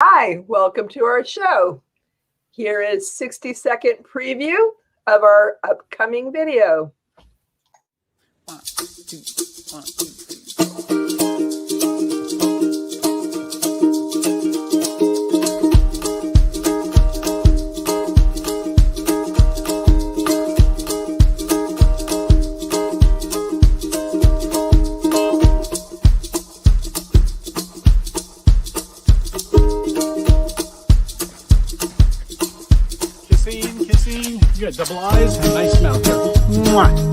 Hi, welcome to our show. Here is 60-second preview of our upcoming video. 1, 2, 1, 2, 3. Kissing. You got double eyes and a nice mouth there. Mwah.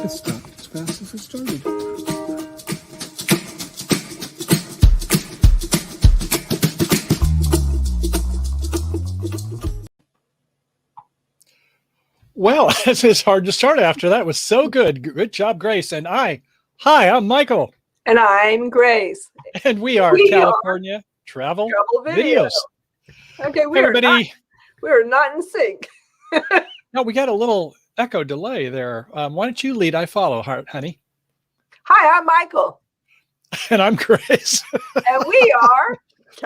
It stopped as fast as it started. Well, it's hard to start after that. It was so good. Good job, Grace. And hi, I'm Michael. And I'm Grace. And we are California Travel Videos. Okay, Hey, everybody. We're not in sync. No, we got a little echo delay there. Why don't you lead? I follow, honey. Hi, I'm Michael. And I'm Grace. And we are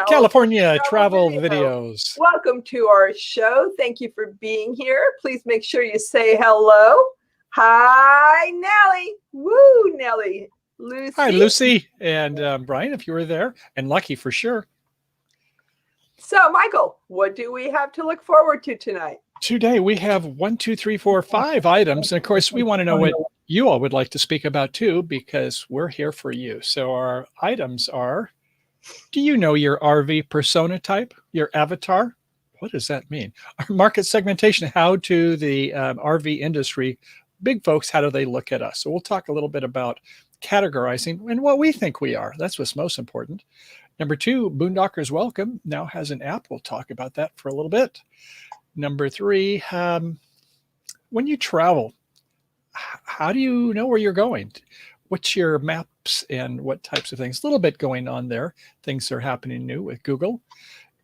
California Travel Videos. Welcome to our show. Thank you for being here. Please make sure you say hello. Hi, Nellie. Woo, Nellie. Lucy. Hi, Lucy. And Brian, if you were there. And Lucky for sure. So, Michael, what do we have to look forward to tonight? Today we have 1, 2, 3, 4, 5 items. And of course, we want to know what you all would like to speak about too, because we're here for you. So our items are: do you know your RV persona type, your avatar? What does that mean? Our market segmentation, how to the RV industry, big folks, how do they look at us? So we'll talk a little bit about categorizing and what we think we are. That's what's most important. Number 2, Boondockers Welcome now has an app. We'll talk about that for a little bit. Number 3, when you travel, how do you know where you're going? What's your maps and what types of things? A little bit going on there. Things are happening new with Google.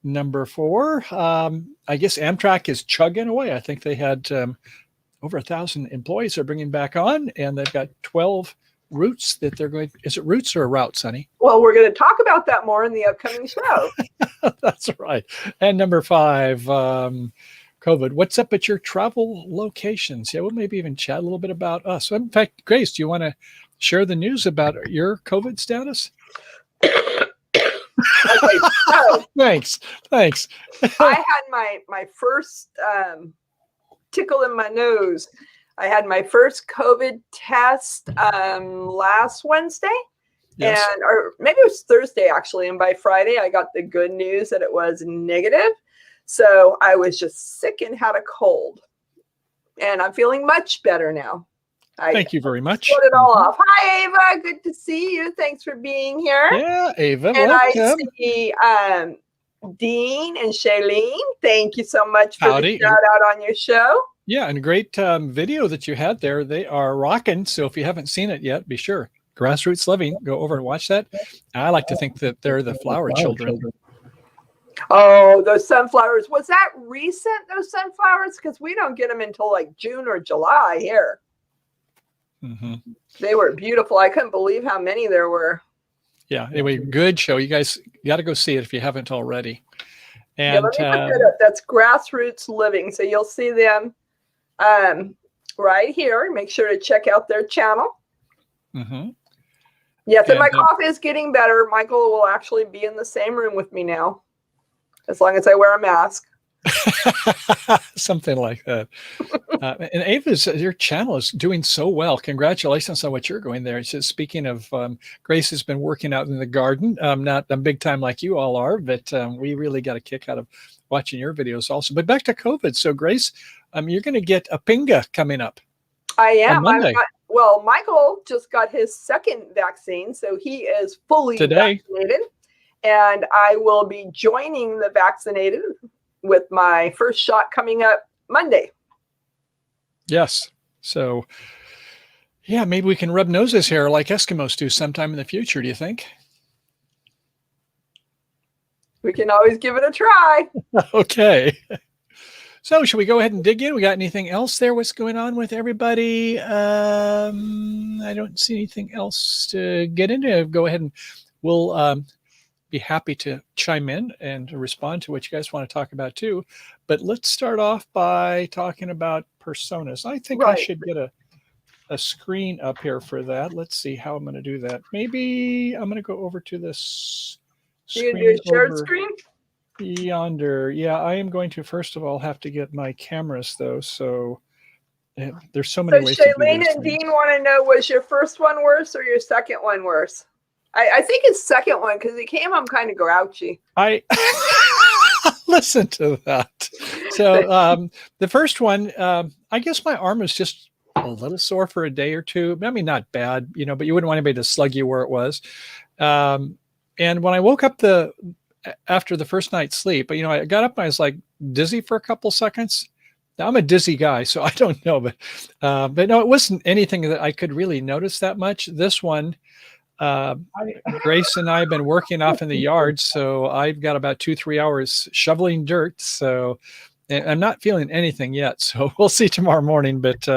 Number 4, I guess Amtrak is chugging away. I think they had over 1,000 employees they're bringing back on, and they've got 12 routes that they're going. Is it routes or routes, honey? Well, we're going to talk about that more in the upcoming show. That's right. And number 5, COVID. What's up at your travel locations? Yeah, we'll maybe even chat a little bit about us. So in fact, Grace, do you want to share the news about your COVID status? Okay, so Thanks. I had my first tickle in my nose. I had my first COVID test last Wednesday. Yes. Or maybe it was Thursday actually. And by Friday, I got the good news that it was negative. So I was just sick and had a cold. And I'm feeling much better now. Thank you very much. Put it all off. Hi, Ava. Good to see you. Thanks for being here. Yeah, Ava. And welcome. I see Dean and Shailene. Thank you so much for Howdy. the shout out on your show. Yeah, and a great video that you had there. They are rocking. So if you haven't seen it yet, be sure. Grassroots Living. Go over and watch that. I like to think that they're the flower children. Oh, those sunflowers. Was that recent, those sunflowers? Because we don't get them until like June or July here. Mm-hmm. They were beautiful. I couldn't believe how many there were. Yeah, anyway, good show. You guys got to go see it if you haven't already. And yeah, let me look that up. That's Grassroots Living. So you'll see them right here. Make sure to check out their channel. Mm-hmm. Yes, and my cough is getting better. Michael will actually be in the same room with me now, as long as I wear a mask. Something like that. And Ava's, your channel is doing so well. Congratulations on what you're going there. It's just, speaking of, Grace has been working out in the garden. Not a big time like you all are, but we really got a kick out of watching your videos also. But back to COVID. So Grace, you're going to get a pinga coming up. I am. On Monday. Well, Michael just got his second vaccine, so he is fully vaccinated. And I will be joining the vaccinated with my first shot coming up Monday. Yes. So Yeah, maybe we can rub noses here like Eskimos do sometime in the future. Do you think? We can always give it a try. Okay. So should we go ahead and dig in? We got anything else there? What's going on with everybody? I don't see anything else to get into. Go ahead and we'll be happy to chime in and respond to what you guys want to talk about too. But let's start off by talking about personas. I think I should get a screen up here for that. Let's see how I'm going to do that. Maybe I'm going to go over to this screen. You do a shared screen? Yonder. Yeah, I am going to first of all have to get my cameras though. So there's so many ways to do Shailene and Dean want to know, was your first one worse or your second one worse? I think his second one, because he came home kind of grouchy. I listen to that. So the first one, I guess my arm was just a little sore for a day or two. I mean, not bad, but you wouldn't want anybody to slug you where it was. And when I woke up after the first night's sleep, I got up and I was like dizzy for a couple seconds. Now, I'm a dizzy guy, so I don't know, but no, it wasn't anything that I could really notice that much. This one, Grace and I have been working off in the yard, so I've got about 2-3 hours shoveling dirt. So I'm not feeling anything yet. So we'll see tomorrow morning. But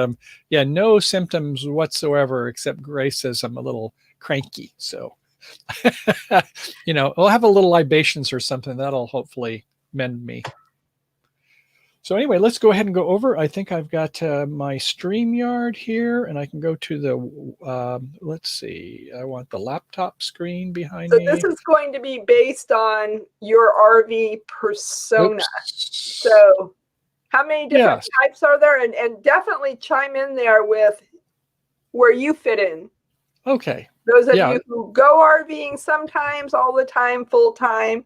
yeah, no symptoms whatsoever, except Grace says I'm a little cranky. So we'll have a little libations or something that'll hopefully mend me. So anyway, let's go ahead and go over. I think I've got my StreamYard here, and I can go to the, let's see, I want the laptop screen behind me. So this is going to be based on your RV persona. Oops. So how many different types are there? And definitely chime in there with where you fit in. Okay. Those of you who go RVing sometimes, all the time, full time.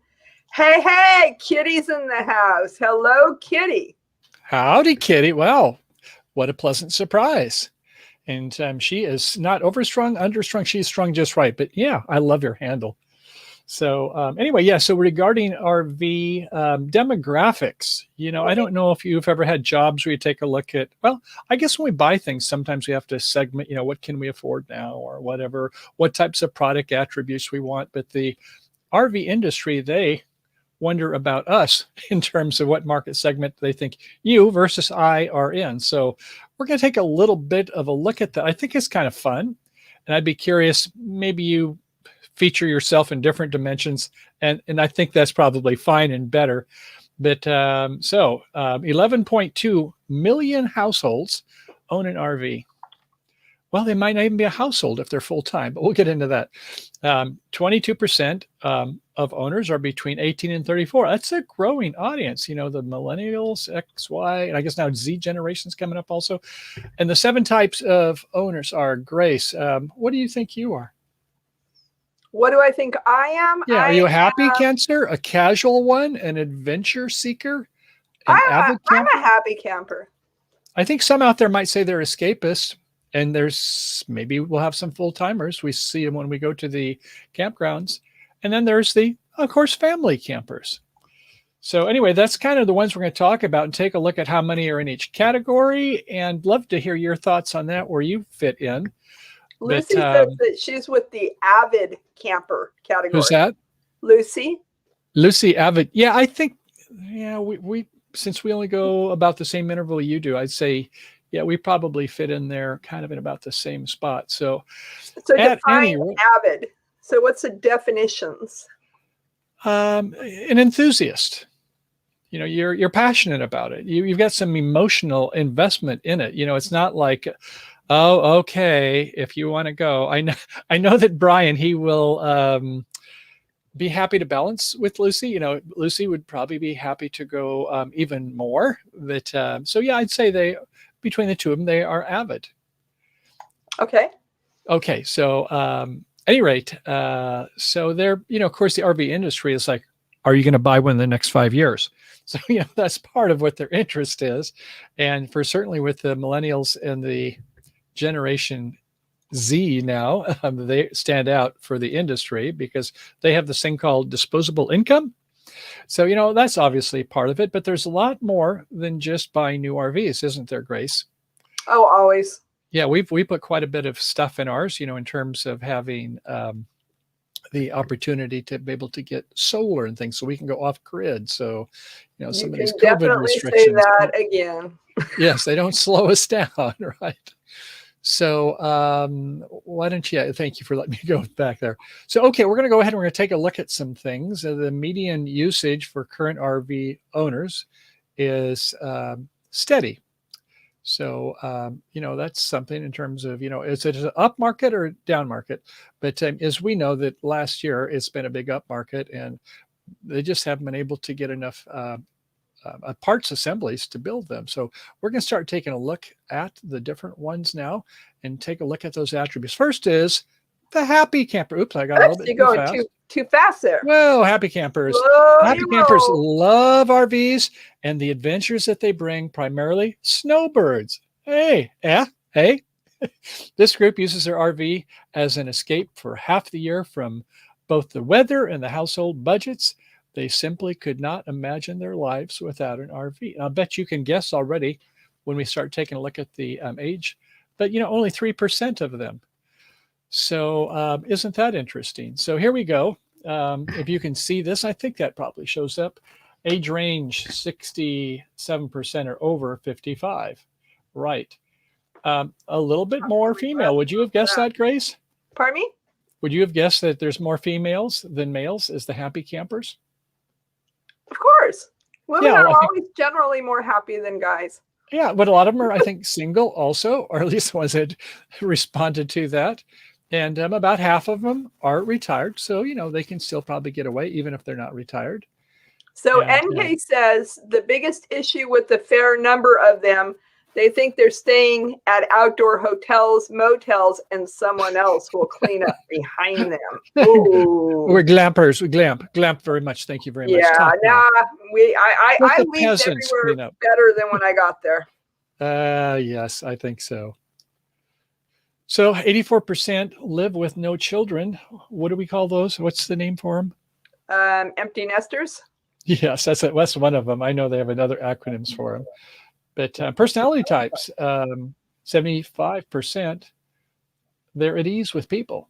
Hey, Kitty's in the house. Hello, Kitty. Howdy, Kitty. Well, what a pleasant surprise. And she is not overstrung, understrung. She's strung just right. But yeah, I love your handle. So anyway, so regarding RV demographics, I don't know if you've ever had jobs where you take a look at, well, I guess when we buy things, sometimes we have to segment, what can we afford now or whatever, what types of product attributes we want. But the RV industry, they wonder about us in terms of what market segment they think you versus I are in. So we're going to take a little bit of a look at that. I think it's kind of fun. And I'd be curious, maybe you feature yourself in different dimensions. And I think that's probably fine and better. But 11.2 million households own an RV. Well, they might not even be a household if they're full-time, but we'll get into that. 22% of owners are between 18 and 34. That's a growing audience. The millennials, X, Y, and I guess now Z generation's coming up also. And the 7 types of owners are, Grace, what do you think you are? What do I think I am? Yeah, are you a happy camper, a casual one, an adventure seeker, I'm a happy camper. I think some out there might say they're escapists. And maybe we'll have some full timers. We see them when we go to the campgrounds. And then there's of course, family campers. So anyway, that's kind of the ones we're going to talk about and take a look at how many are in each category. And love to hear your thoughts on that, where you fit in. Lucy says that she's with the avid camper category. Who's that? Lucy. Lucy, avid. Yeah, I think, we since we only go about the same interval you do, I'd say, yeah, we probably fit in there kind of in about the same spot. So define avid. So what's the definitions? An enthusiast. You're passionate about it. You've got some emotional investment in it. It's not like, oh, okay, if you want to go. I know that Brian, he will be happy to balance with Lucy. Lucy would probably be happy to go even more. But so yeah, I'd say between the two of them, they are avid. Okay. So any rate, so they're, of course, the RV industry is like, are you going to buy one in the next 5 years? So, that's part of what their interest is. And certainly with the millennials and the Generation Z now, they stand out for the industry because they have this thing called disposable income. So, that's obviously part of it, but there's a lot more than just buying new RVs, isn't there, Grace? Oh, always. Yeah, we put quite a bit of stuff in ours, in terms of having the opportunity to be able to get solar and things so we can go off grid. So, some of these COVID definitely say restrictions. that again. Yes, they don't slow us down, right? So why don't you, thank you for letting me go back there. So, okay, we're going to go ahead and we're going to take a look at some things. The median usage for current RV owners is steady. So, that's something in terms of, is it an up market or down market? But as we know that last year, it's been a big up market and they just haven't been able to get enough parts assemblies to build them. So we're going to start taking a look at the different ones now and take a look at those attributes. First is the happy camper. Oops, I got a little bit too fast. Too fast there. Whoa, happy campers. Happy campers love RVs and the adventures that they bring, primarily snowbirds. Hey. This group uses their RV as an escape for half the year from both the weather and the household budgets. They simply could not imagine their lives without an RV. And I'll bet you can guess already when we start taking a look at the age, but only 3% of them. So isn't that interesting? So here we go. If you can see this, I think that probably shows up. Age range 67% or over 55. Right. A little bit more female. Would you have guessed that, Grace? Pardon me? Would you have guessed that there's more females than males as the happy campers? Of course. Women are always generally more happy than guys. Yeah, but a lot of them are, I think, single also, or at least the ones that responded to that. And about half of them are retired. So, they can still probably get away even if they're not retired. So NK says the biggest issue with the fair number of them, they think they're staying at outdoor hotels, motels, and someone else will clean up behind them. Ooh. We're glampers. We glamp very much. Thank you very much. Yeah, I leave everywhere better than when I got there. Yes, I think so. So 84% live with no children. What do we call those? What's the name for them? Empty nesters. Yes, that's one of them. I know they have another acronyms for them. But personality types, 75%, they're at ease with people.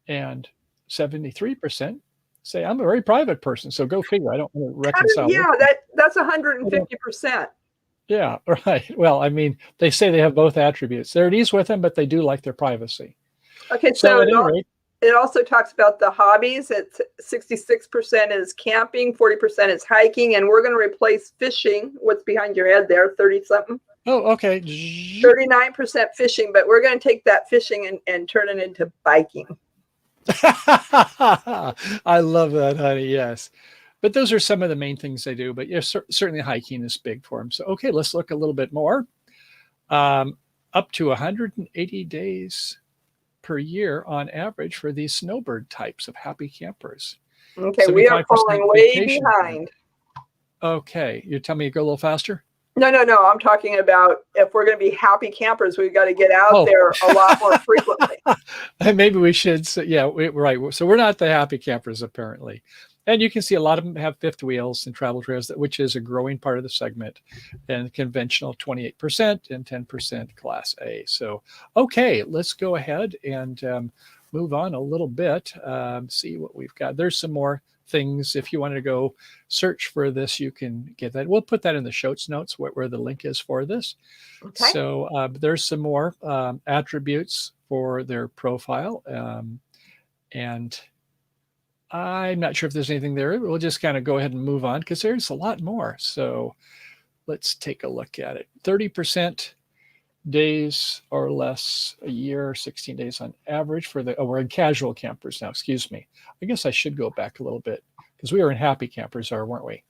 And 73% say, I'm a very private person. So go figure. I don't want to reconcile. Yeah, that's 150%. Yeah, right. Well, I mean, they say they have both attributes. They're at ease with them, but they do like their privacy. Okay, so it also talks about the hobbies. It's 66% is camping, 40% is hiking, and we're going to replace fishing. What's behind your head there? 30-something. Oh, okay. 39% fishing, but we're going to take that fishing and turn it into biking. I love that, honey. Yes. But those are some of the main things they do. But yes, certainly hiking is big for them. So, okay, let's look a little bit more. Up to 180 days per year on average for these snowbird types of happy campers. Okay, we are falling way behind. Okay, you're telling me to go a little faster? No. I'm talking about if we're going to be happy campers, we've got to get out there a lot more frequently. Maybe we should. Right. So we're not the happy campers, apparently. And you can see a lot of them have fifth wheels and travel trails, which is a growing part of the segment. And conventional 28% and 10% Class A. So, okay, let's go ahead and move on a little bit. See what we've got. There's some more things. If you want to go search for this, you can get that. We'll put that in the show notes where the link is for this. Okay. So there's some more attributes for their profile. And I'm not sure if there's anything there. We'll just kind of go ahead and move on because there's a lot more. So let's take a look at it. 30% days or less a year, 16 days on average for we're in casual campers now, excuse me. I guess I should go back a little bit because we were in happy campers, weren't we?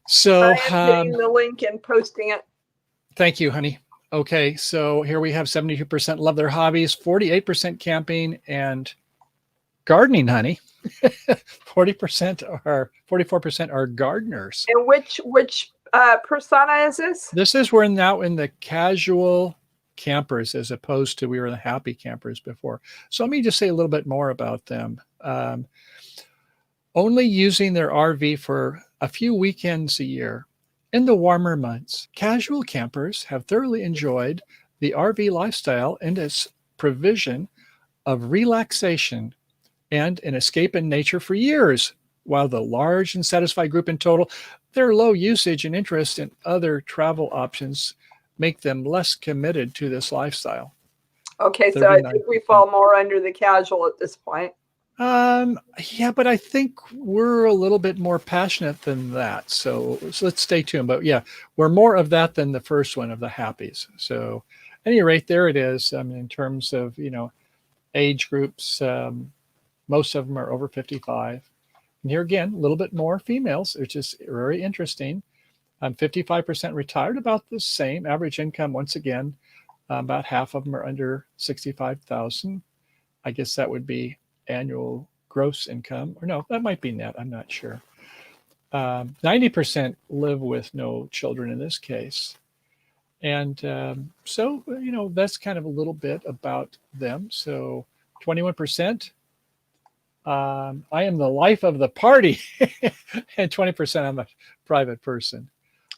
So I'm getting the link and posting it. Thank you, honey. Okay, so here we have 72% love their hobbies, 48% camping and gardening, honey. 44% are gardeners. And which persona is this? This is we're now in the casual campers as opposed to we were the happy campers before. So let me just say a little bit more about them. Only using their RV for a few weekends a year in the warmer months, casual campers have thoroughly enjoyed the RV lifestyle and its provision of relaxation and an escape in nature for years, while the large and satisfied group in total, their low usage and interest in other travel options make them less committed to this lifestyle. Okay, so I think we fall more under the casual at this point. Yeah, but I think we're a little bit more passionate than that. So let's stay tuned. But yeah, we're more of that than the first one of the happies. So at any rate, there it is. In terms of, age groups, most of them are over 55. And here again, a little bit more females, which is very interesting. 55% retired, about the same average income. Once again, about half of them are under 65,000. I guess that would be annual gross income, or no, that might be net. I'm not sure. 90% live with no children in this case. And so, that's kind of a little bit about them. So 21%, I am the life of the party, and 20% I'm a private person.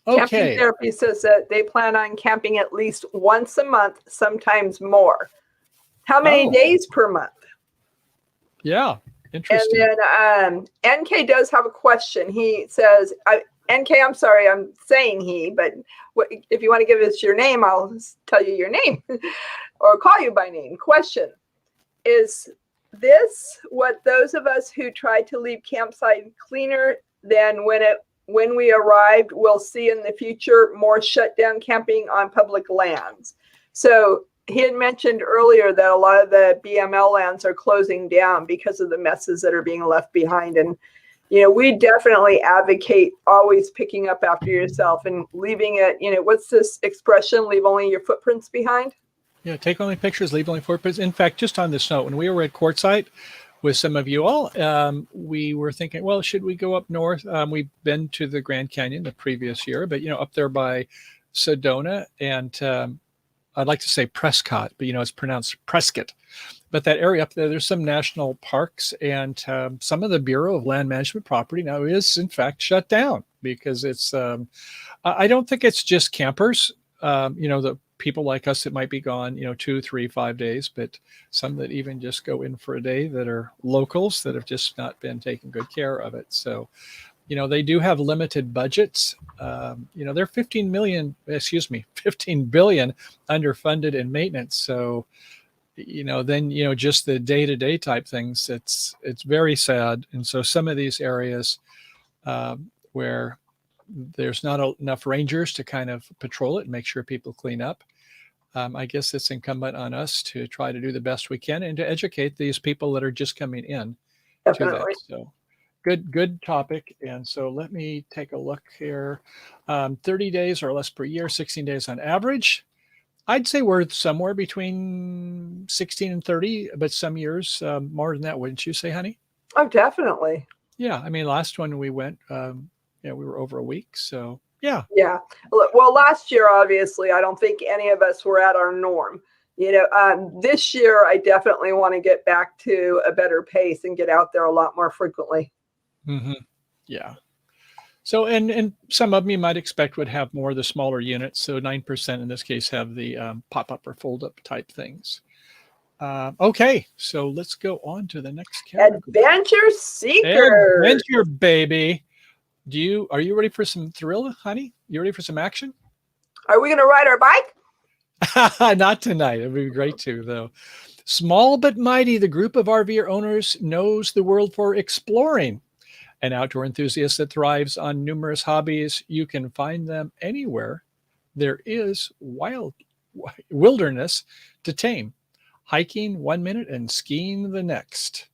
Okay. Camping Therapy says that they plan on camping at least once a month, sometimes more. How many days per month? Yeah, interesting. And then NK does have a question. He says, NK, I'm sorry, I'm saying he, but if you want to give us your name, I'll tell you your name or call you by name. Question: is this what those of us who tried to leave campsite cleaner than when we arrived will see in the future, more shutdown camping on public lands? So he had mentioned earlier that a lot of the BML lands are closing down because of the messes that are being left behind. And, we definitely advocate always picking up after yourself and leaving it, what's this expression? Leave only your footprints behind? Yeah, take only pictures, leave only footprints. In fact, just on this note, when we were at Quartzsite with some of you all, we were thinking, well, should we go up north? We've been to the Grand Canyon the previous year, but, up there by Sedona and I'd like to say Prescott, but it's pronounced Prescott. But that area up there, there's some national parks, and some of the Bureau of Land Management property now is in fact shut down because it's. I don't think it's just campers. The people like us that might be gone, 2, 3, 5 days, but some that even just go in for a day that are locals that have just not been taking good care of it. So. They do have limited budgets. They're 15 billion underfunded in maintenance. So, then, just the day-to-day type things, it's very sad. And so some of these areas where there's not enough rangers to kind of patrol it and make sure people clean up, I guess it's incumbent on us to try to do the best we can and to educate these people that are just coming in to that. So. Good topic. And so let me take a look here. 30 days or less per year, 16 days on average. I'd say we're somewhere between 16 and 30, but some years more than that, wouldn't you say, honey? Oh, definitely. Yeah. Last one we went, we were over a week. So, yeah. Yeah. Well, last year, obviously, I don't think any of us were at our norm. This year, I definitely want to get back to a better pace and get out there a lot more frequently. Mm-hmm. Yeah. So, and some of them you might expect would have more of the smaller units. So 9% in this case have the pop-up or fold-up type things. Okay. So let's go on to the next category. Adventure Seeker. Adventure, baby. Are you ready for some thrill, honey? You ready for some action? Are we going to ride our bike? Not tonight. It would be great to, though. Small but mighty, the group of RVer owners knows the world for exploring. An outdoor enthusiast that thrives on numerous hobbies. You can find them anywhere there is wilderness to tame. Hiking 1 minute and skiing the next.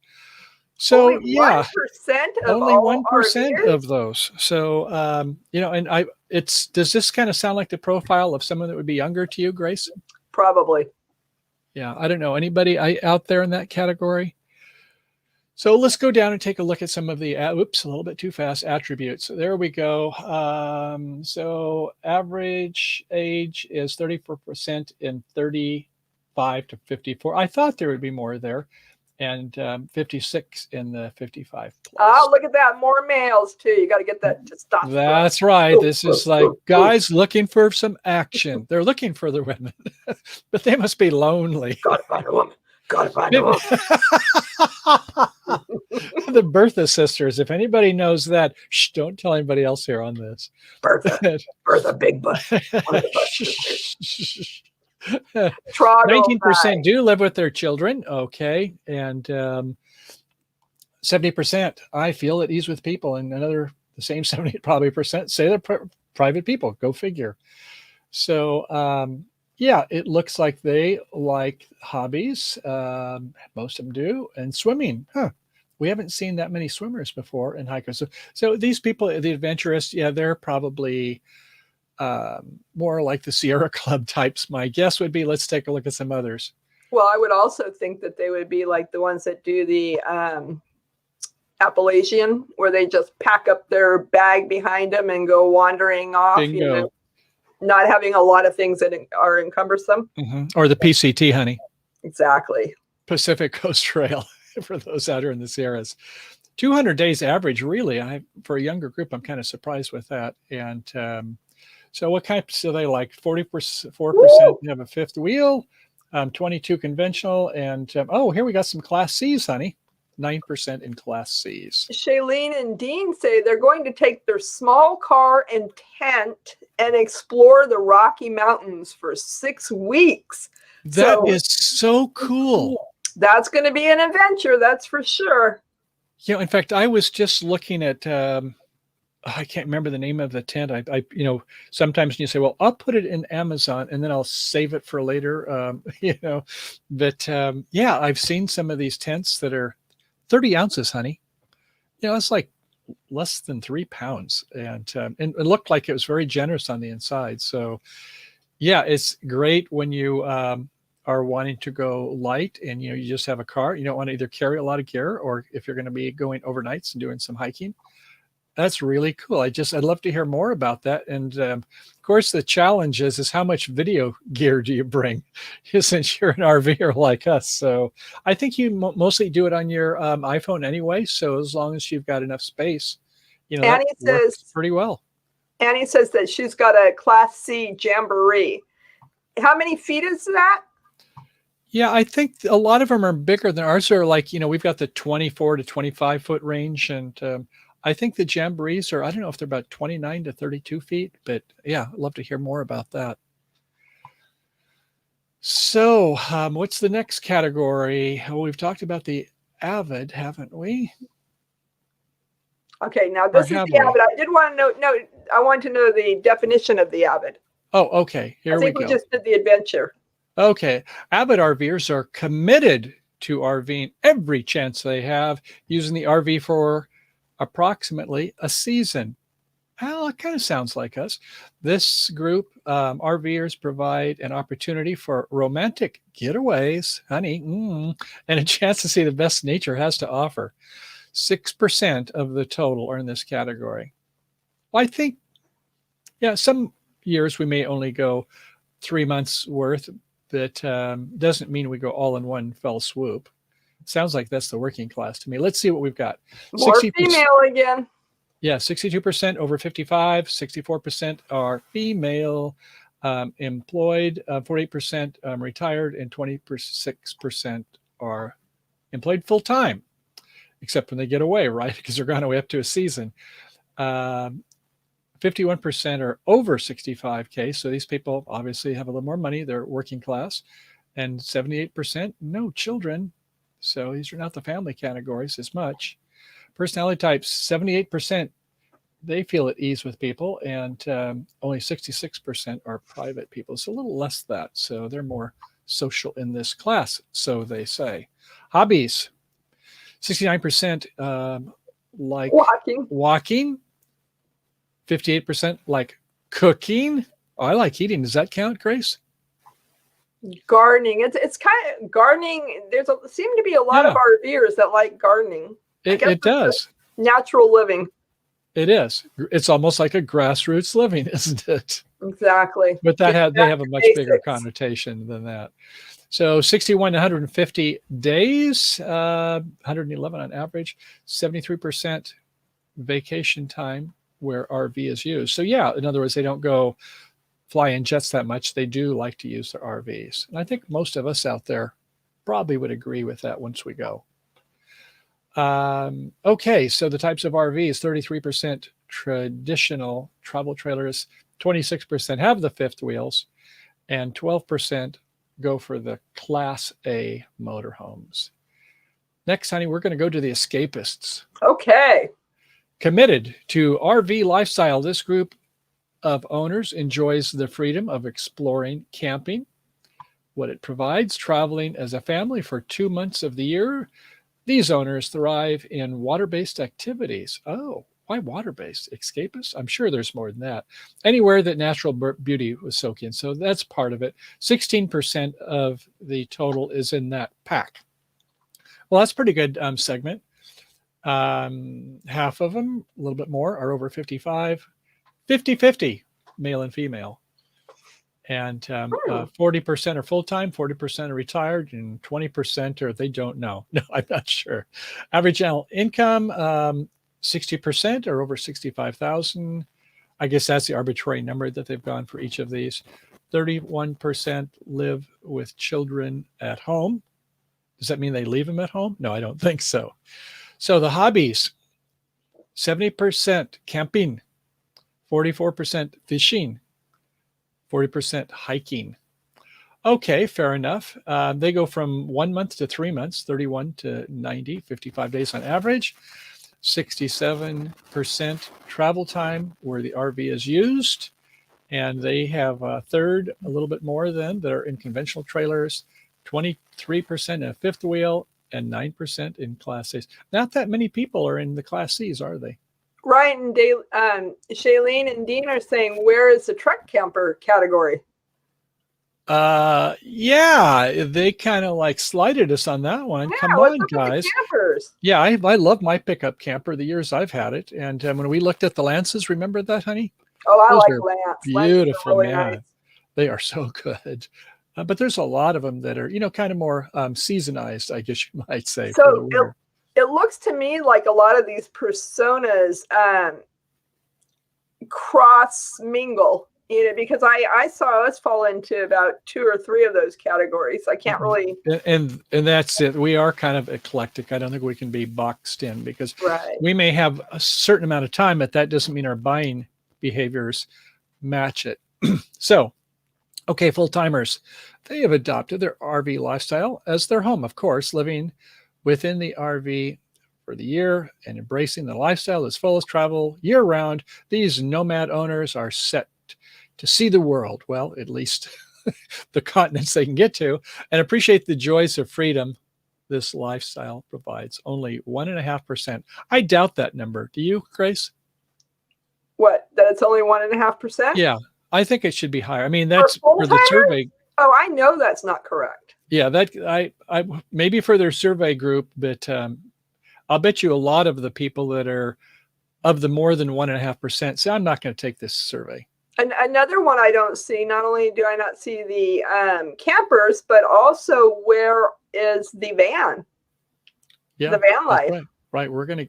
So only 1% of only all 1% RVers? of those. So and does this kind of sound like the profile of someone that would be younger to you, Grace? Probably. Yeah, I don't know. Anybody out there in that category? So let's go down and take a look at some of the, a little bit too fast, attributes. So there we go. So average age is 34% in 35 to 54. I thought there would be more there. and 56 in the 55 plus. Oh, look at that. More males too. You got to get that testosterone. That's right. This is like guys looking for some action. They're looking for the women, but they must be lonely. Gotta find a woman. Gotta find a woman. The Bertha sisters. If anybody knows that, shh, don't tell anybody else here on this. Bertha Big Butt. 19% do live with their children. Okay. And 70%, I feel at ease with people. And the same 70 probably percent say they're private people. Go figure. So, yeah, it looks like they like hobbies. Most of them do. And swimming. We haven't seen that many swimmers before and hikers. So these people, the adventurous, yeah, they're probably more like the Sierra Club types. My guess would be, let's take a look at some others. Well, I would also think that they would be like the ones that do the Appalachian, where they just pack up their bag behind them and go wandering off. Bingo. You know, not having a lot of things that are encumbersome. Or the PCT, honey. Exactly. Pacific Coast Trail for those out here in the Sierras. 200 days average, really. For a younger group, I'm kind of surprised with that. And so what types do they like? 4% have a fifth wheel, 22 conventional, and oh, here we got some Class C's, honey. 9% in Class C's. Shailene and Dean say they're going to take their small car and tent and explore the Rocky Mountains for 6 weeks. That is so cool. That's going to be an adventure, that's for sure. You know, in fact, I was just looking at, I can't remember the name of the tent. I sometimes you say, well, I'll put it in Amazon and then I'll save it for later. But yeah, I've seen some of these tents that are 30 ounces, honey. You know, it's like less than 3 pounds. And it looked like it was very generous on the inside. So yeah, it's great when you are wanting to go light and, you just have a car. You don't want to either carry a lot of gear, or if you're going to be going overnights and doing some hiking. That's really cool. I'd love to hear more about that. And of course, the challenge is how much video gear do you bring, since you're an RVer like us. So I think you mostly do it on your iPhone anyway. So as long as you've got enough space, Annie says pretty well. Annie says that she's got a Class C Jamboree. How many feet is that? Yeah, I think a lot of them are bigger than ours. Are like, we've got the 24 to 25 foot range, and I think the Jamborees are, I don't know if they're about 29 to 32 feet, but yeah, I'd love to hear more about that. So what's the next category? Well, we've talked about the Avid, haven't we? Okay, now this is the Avid. I did want to know, I want to know the definition of the Avid. Oh, okay. Here we go. I think we just did the adventure. Okay. Avid RVers are committed to RVing every chance they have, using the RV for approximately a season. Well, it kind of sounds like us. This group, RVers, provide an opportunity for romantic getaways, honey, and a chance to see the best nature has to offer. 6% of the total are in this category. Well, I think, yeah, some years we may only go 3 months worth, but doesn't mean we go all in one fell swoop. Sounds like that's the working class to me. Let's see what we've got. More 60%, female again. Yeah, 62% over 55, 64% are female, employed, 48% retired, and 26% are employed full-time, except when they get away, right? Because they're gone away up to a season. 51% are over 65K. So these people obviously have a little more money. They're working class. And 78%, no children. So these are not the family categories as much. Personality types, 78%, they feel at ease with people, and only 66% are private people. It's a little less that. So they're more social in this class, so they say. Hobbies, 69% like walking, 58% like cooking. Oh, I like eating. Does that count, Grace? Gardening. It's kind of gardening. Seem to be a lot of RVers that like gardening. It does. Natural living. It is. It's almost like a grassroots living, isn't it? Exactly. But they have a much bigger connotation than that. So 61 to 150 days, 111 on average, 73% vacation time where RV is used. So yeah, in other words, they don't go fly in jets that much. They do like to use their RVs. And I think most of us out there probably would agree with that once we go. Okay, so the types of RVs, 33% traditional travel trailers, 26% have the fifth wheels, and 12% go for the Class A motorhomes. Next, honey, we're going to go to the escapists. Okay. Committed to RV lifestyle, this group of owners enjoys the freedom of exploring camping, what it provides, traveling as a family for 2 months of the year. These owners thrive in water-based activities. Oh, why water-based? Escapists? I'm sure there's more than that. Anywhere that natural beauty was soaked in. So that's part of it. 16% of the total is in that pack. Well, that's a pretty good segment. Half of them, a little bit more, are over 55. 50-50, male and female. And 40% are full-time, 40% are retired, and 20% are they don't know. No, I'm not sure. Average annual income, 60% are over 65,000. I guess that's the arbitrary number that they've gone for each of these. 31% live with children at home. Does that mean they leave them at home? No, I don't think so. So the hobbies, 70% camping, 44% fishing, 40% hiking. Okay, fair enough. They go from 1 month to 3 months, 31 to 90, 55 days on average. 67% travel time where the RV is used. And they have a third, a little bit more than, that are in conventional trailers, 23% in a fifth wheel, and 9% in Class A's. Not that many people are in the Class C's, are they? Right, and Shailene and Dean are saying, where is the truck camper category? Yeah, they kind of like slighted us on that one. Yeah, come on, guys. Campers? Yeah, I love my pickup camper the years I've had it. And when we looked at the Lances, remember that, honey? Oh, I Those like are Lance. beautiful, Really man. nice. They are so good. But there's a lot of them that are, kind of more seasonized, I guess you might say, for the winter. It looks to me like a lot of these personas cross mingle, because I saw us fall into about 2 or 3 of those categories. I can't really. And that's it. We are kind of eclectic. I don't think we can be boxed in because we may have a certain amount of time, but that doesn't mean our buying behaviors match it. So, okay, full-timers, they have adopted their RV lifestyle as their home, of course, living within the RV for the year and embracing the lifestyle as full as travel year-round. These nomad owners are set to see the world, well, at least the continents they can get to, and appreciate the joys of freedom this lifestyle provides. Only 1.5%. I doubt that number. Do you, Grace? What? That it's only 1.5%? Yeah, I think it should be higher. I mean, that's for the survey. Oh, I know that's not correct. Yeah, that I maybe for their survey group, but I'll bet you a lot of the people that are of the more than 1.5% say, I'm not going to take this survey. And another one I don't see, not only do I not see the campers, but also where is the van? Yeah, the van life. Right. We're gonna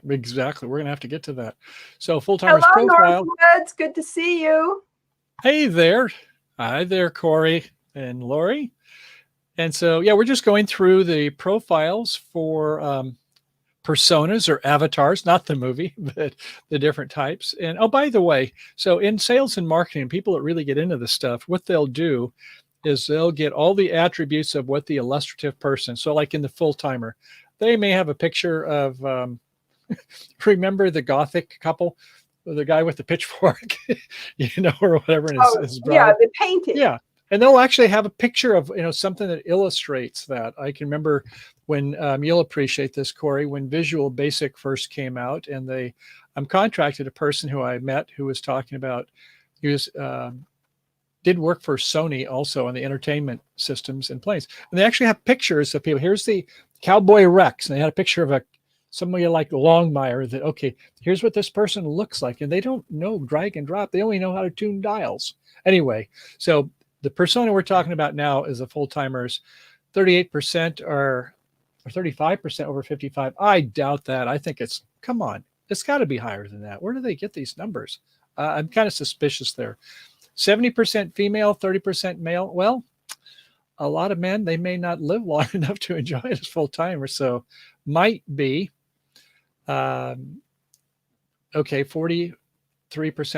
exactly. We're gonna have to get to that. So full-timers profile. Hello, Northwoods. Good to see you. Hey there. Hi there, Corey and Lori. And so, yeah, we're just going through the profiles for personas or avatars, not the movie, but the different types. And oh, by the way, so in sales and marketing, people that really get into this stuff, what they'll do is they'll get all the attributes of what the illustrative person. So like in the full-timer, they may have a picture of, remember the Gothic couple, the guy with the pitchfork, or whatever. In his yeah, the painting. Yeah. And they'll actually have a picture of, something that illustrates that. I can remember when, you'll appreciate this, Corey, when Visual Basic first came out, and contracted a person who I met who was talking about, he was, did work for Sony also on the entertainment systems and planes. And they actually have pictures of people. Here's the Cowboy Rex. And they had a picture of somebody like Longmire that, okay, here's what this person looks like. And they don't know drag and drop. They only know how to tune dials. Anyway, so The persona we're talking about now is the full-timers. 38% or 35% over 55. I doubt that. I think come on, it's got to be higher than that. Where do they get these numbers? I'm kind of suspicious there. 70% female, 30% male. Well, a lot of men, they may not live long enough to enjoy it as full-timers. So might be, okay, 43%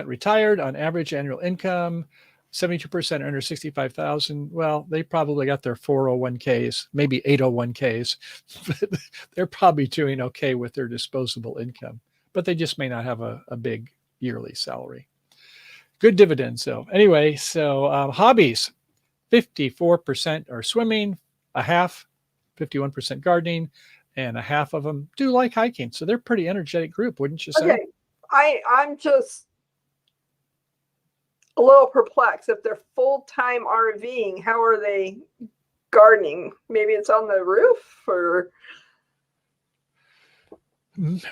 retired on average annual income, 72% under 65,000. Well, they probably got their 401ks, maybe 801ks, but they're probably doing okay with their disposable income, but they just may not have a big yearly salary. Good dividends, though. Anyway, so hobbies, 54% are swimming, a half, 51% gardening, and a half of them do like hiking. So they're a pretty energetic group, wouldn't you say? Okay, I'm just a little perplexed. If they're full-time RVing, how are they gardening? Maybe it's on the roof, or...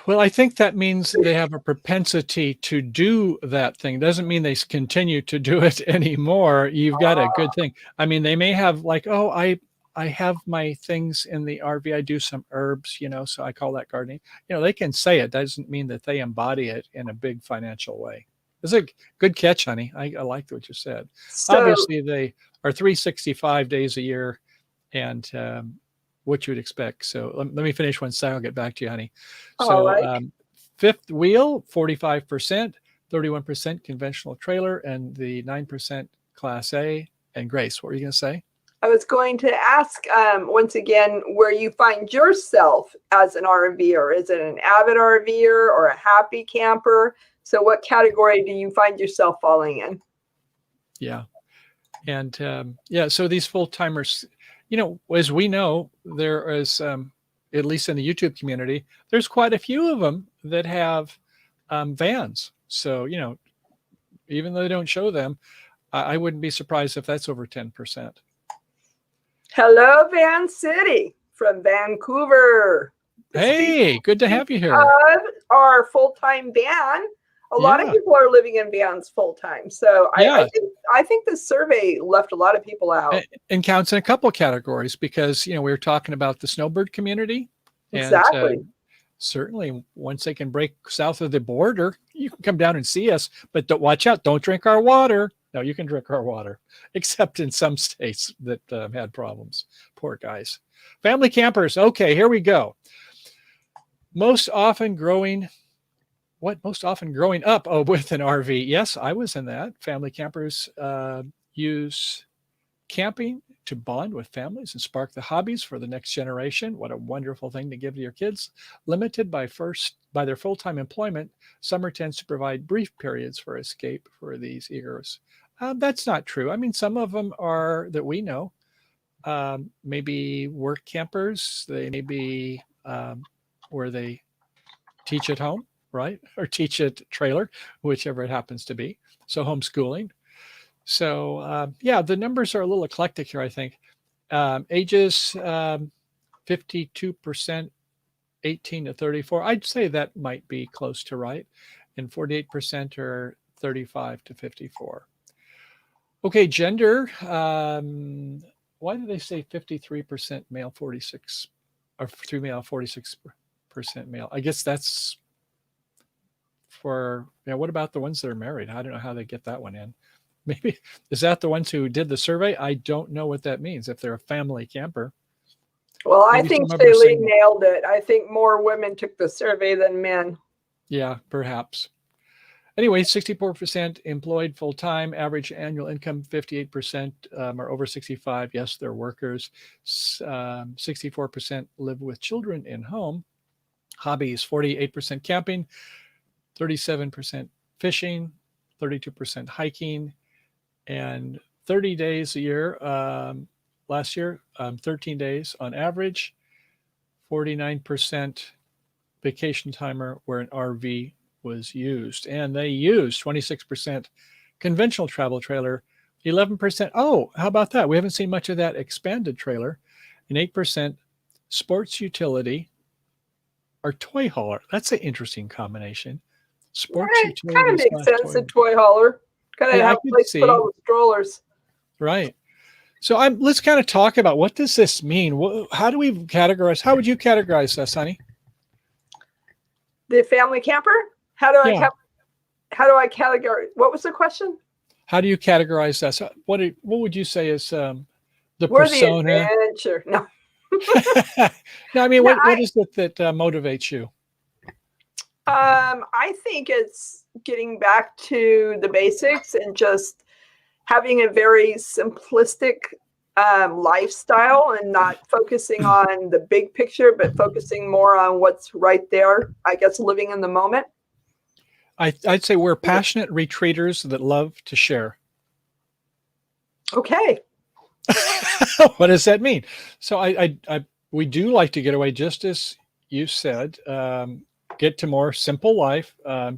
Well, I think that means they have a propensity to do that thing. Doesn't mean they continue to do it anymore. You've got a good thing. I mean, they may have like, oh, I have my things in the RV. I do some herbs, so I call that gardening. They can say it. Doesn't mean that they embody it in a big financial way. It's a good catch, honey. I liked what you said. So, obviously, they are 365 days a year, and what you would expect. So let me finish one second. I'll get back to you, honey. So right. Fifth wheel, 45%, 31% conventional trailer, and the 9% Class A. And Grace, what were you going to say? I was going to ask once again where you find yourself as an RVer. Is it an avid RVer or a happy camper? So what category do you find yourself falling in? Yeah. And so these full-timers, as we know, there is, at least in the YouTube community, there's quite a few of them that have vans. So, even though they don't show them, I wouldn't be surprised if that's over 10%. Hello, Van City from Vancouver. Hey, good to have you here. Our full-time van. A lot of people are living in vans full-time. So I think this survey left a lot of people out. And counts in a couple of categories because, we were talking about the snowbird community. Exactly. And, certainly once they can break south of the border, you can come down and see us, but watch out. Don't drink our water. No, you can drink our water, except in some states that had problems. Poor guys. Family campers. Okay, here we go. Most often growing up with an RV. Yes, I was in that. Family campers use camping to bond with families and spark the hobbies for the next generation. What a wonderful thing to give to your kids. Limited by their full-time employment, summer tends to provide brief periods for escape for these eagers. That's not true. I mean, some of them are that we know, maybe work campers. They may be where they teach at home, right? Or teach at trailer, whichever it happens to be. So homeschooling. So the numbers are a little eclectic here, I think. Ages, 52%, 18 to 34. I'd say that might be close to right. And 48% are 35 to 54. Okay, gender. Why do they say 53% male, 46 or female, 46% male? I guess that's for, what about the ones that are married? I don't know how they get that one in. Maybe, is that the ones who did the survey? I don't know what that means if they're a family camper. Well, I think Shaylee nailed it. I think more women took the survey than men. Yeah, perhaps. Anyway, 64% employed full-time, average annual income, 58% are over 65. Yes, they're workers. 64% live with children in home. Hobbies, 48% camping, 37% fishing, 32% hiking, and 30 days a year. Last year, 13 days on average, 49% vacation timer where an RV was used. And they used 26% conventional travel trailer, 11%. Oh, how about that? We haven't seen much of that expanded trailer, and 8% sports utility or toy hauler. That's an interesting combination. Sports utility. Kind of makes sense, a toy hauler. Kind of have a place to put all the strollers. Right. So let's kind of talk about what does this mean? How do we categorize? How would you categorize us, honey? The family camper? How do Yeah. I categorize? What was the question? How do you categorize us? What would you say is the We're persona? the adventure. No. No, I mean, what is it that motivates you? I think it's getting back to the basics and just having a very simplistic lifestyle and not focusing on the big picture, but focusing more on what's right there. I guess living in the moment. I'd say we're passionate retreaters that love to share. Okay. What does that mean? So we do like to get away, just as you said, get to more simple life,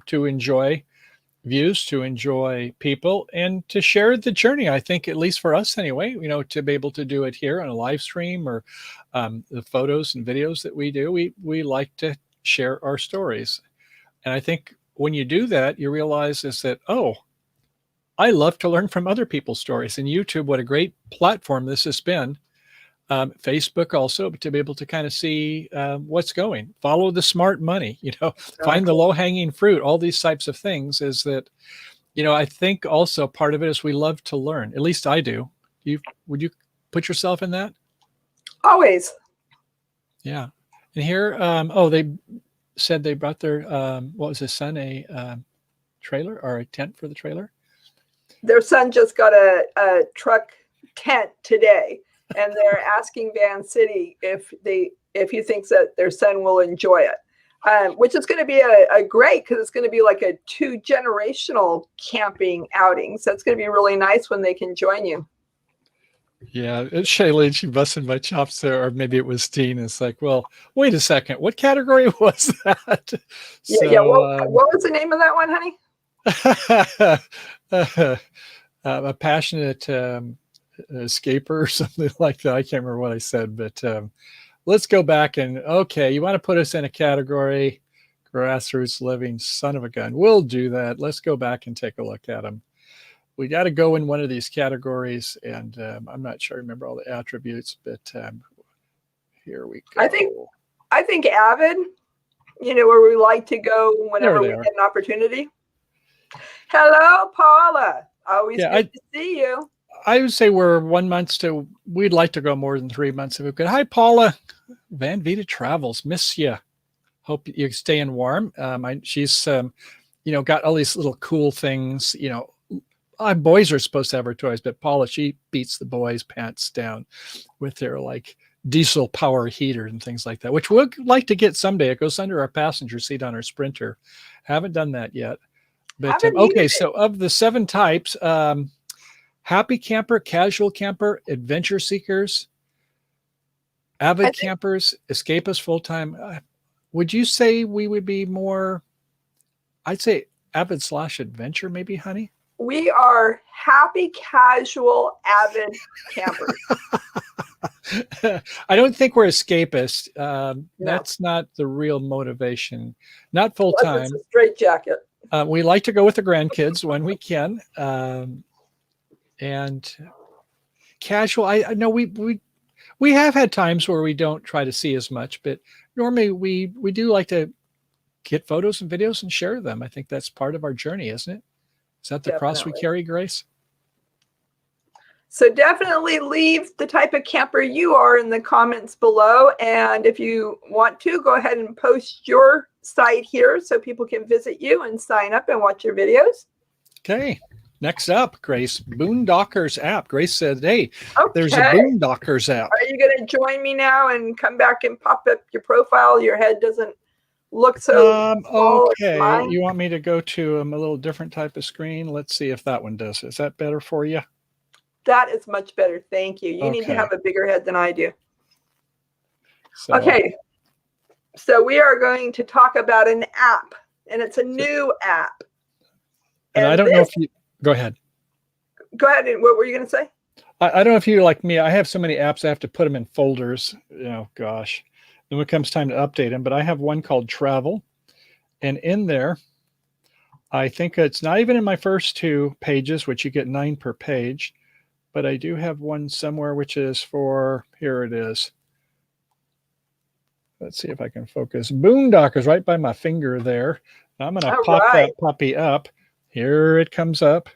to enjoy views, to enjoy people, and to share the journey. I think, at least for us anyway, to be able to do it here on a live stream or the photos and videos that we do, we like to share our stories. And I think when you do that, you realize is that, oh, I love to learn from other people's stories. And YouTube, what a great platform this has been. Facebook also, to be able to kind of see what's going, follow the smart money, find the low hanging fruit, all these types of things. Is that, I think also part of it is we love to learn. At least I do. Would you put yourself in that? Always. Yeah. And here, they said they brought their, what was his son, a trailer or a tent for the trailer? Their son just got a truck tent today. And they're asking Van City if he thinks that their son will enjoy it, which is going to be a great, because it's going to be like a 2-generational camping outing. So it's going to be really nice when they can join you. Yeah, it's Shailene. She busted my chops there, or maybe it was Dean. It's like, well, wait a second. What category was that? Yeah. What was the name of that one, honey? A passionate escaper or something like that. I can't remember what I said, but let's go back and, okay, you want to put us in a category, grassroots living, son of a gun. We'll do that. Let's go back and take a look at them. We got to go in one of these categories, and I'm not sure I remember all the attributes, but here we go. I think avid, where we like to go whenever we get an opportunity. Hello, Paula. Always good to see you. I would say we're 1 month to, we'd like to go more than 3 months if we could. Hi, Paula. Van Vita Travels. Miss you. Hope you're staying warm. She's, got all these little cool things. Boys are supposed to have her toys, but Paula, she beats the boys' pants down with their like diesel power heater and things like that, which we'd like to get someday. It goes under our passenger seat on our Sprinter. Haven't done that yet. But okay, so of the 7 types, happy camper, casual camper, adventure seekers, avid campers, escapists, full-time. Would you say we would be more, I'd say avid / adventure, maybe, honey? We are happy, casual, avid campers. I don't think we're escapists. No. That's not the real motivation. Not full-time. It's a straight jacket. We like to go with the grandkids when we can. And casual, I know we have had times where we don't try to see as much, but normally we do like to get photos and videos and share them. I think that's part of our journey, isn't it? Is that the cross we carry, Grace? So definitely leave the type of camper you are in the comments below. And if you want to, go ahead and post your site here so people can visit you and sign up and watch your videos. Okay. Next up, Grace, Boondockers App. Grace said, hey, there's a Boondockers App. Are you going to join me now and come back and pop up your profile? Your head doesn't look so okay. You want me to go to a little different type of screen? Let's see if that one does. Is that better for you? That is much better. Thank you. You need to have a bigger head than I do. Okay. So we are going to talk about an app, and it's a new app. And I don't know if you... Go ahead. Go ahead. And what were you going to say? I don't know if you like me. I have so many apps, I have to put them in folders. Gosh. Then when it comes time to update them. But I have one called Travel. And in there, I think it's not even in my first 2 pages, which you get 9 per page. but I do have one somewhere which is for, here it is. Let's see if I can focus. Boondockers, right by my finger there. I'm going to pop that puppy up. Here it comes up.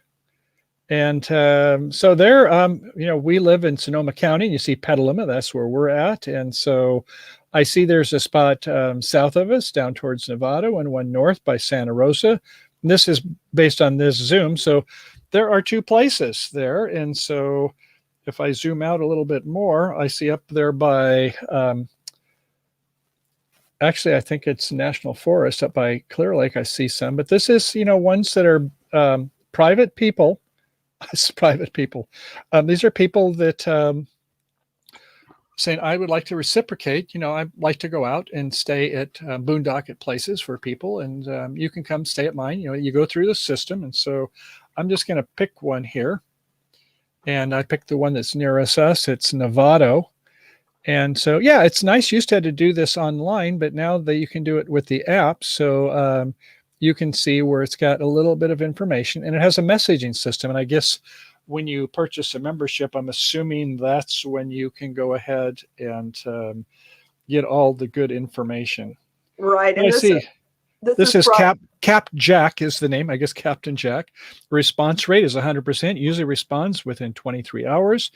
And so there, we live in Sonoma County, and you see Petaluma. That's where we're at. And so I see there's a spot south of us down towards Nevada and one north by Santa Rosa. And this is based on this zoom. So there are two places there. And so if I zoom out a little bit more, I see up there by actually, I think it's National Forest up by Clear Lake. I see some, but this is, ones that are private people. It's private people. These are people that saying, I would like to reciprocate. I'd like to go out and stay at boondock places for people. And you can come stay at mine. You go through the system. And so I'm just going to pick one here. And I picked the one that's nearest us. It's Novato. And so, yeah, it's nice. You used to have to do this online, but now that you can do it with the app. So you can see where it's got a little bit of information, and it has a messaging system. And I guess when you purchase a membership, I'm assuming that's when you can go ahead and get all the good information. Right. And I see this is Cap Jack is the name, I guess, Captain Jack. Response rate is 100%, usually responds within 23 hours.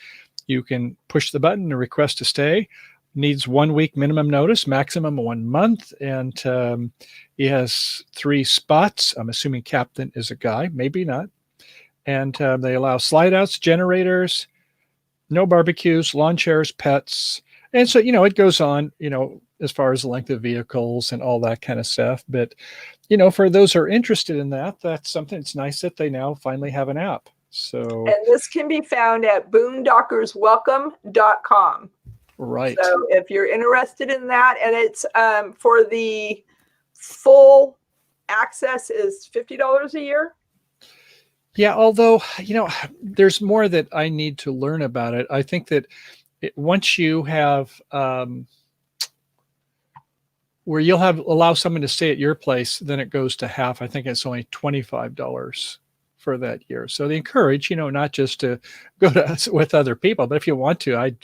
You can push the button to request to stay. Needs 1 week minimum notice, maximum 1 month. And he has 3 spots. I'm assuming captain is a guy, maybe not. And they allow slide outs, generators, no barbecues, lawn chairs, pets. And so, it goes on, as far as the length of vehicles and all that kind of stuff. But, for those who are interested in that, that's something. It's nice that they now finally have an app. So, and this can be found at boondockerswelcome.com. Right. So if you're interested in that, and it's for the full access is $50 a year. Yeah, although, there's more that I need to learn about it. I think that once you have where you'll allow someone to stay at your place, then it goes to half. I think it's only $25 for that year. So they encourage, not just to go to with other people, but if you want to,